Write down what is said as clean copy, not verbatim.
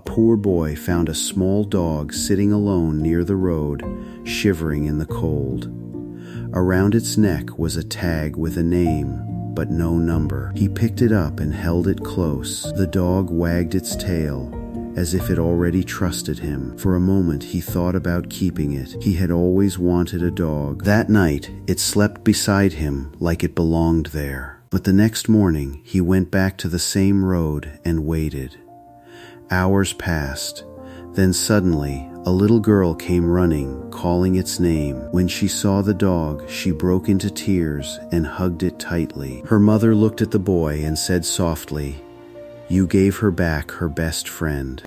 poor boy found a small dog sitting alone near the road, shivering in the cold. Around its neck was a tag with a name, but no number. He picked it up and held it close. The dog wagged its tail, as if it already trusted him. For a moment he thought about keeping it. He had always wanted a dog. That night it slept beside him like it belonged there. But the next morning he went back to the same road and waited. Hours passed. Then suddenly a little girl came running, calling its name. When she saw the dog, she broke into tears and hugged it tightly. Her mother looked at the boy and said softly, "You gave her back her best friend."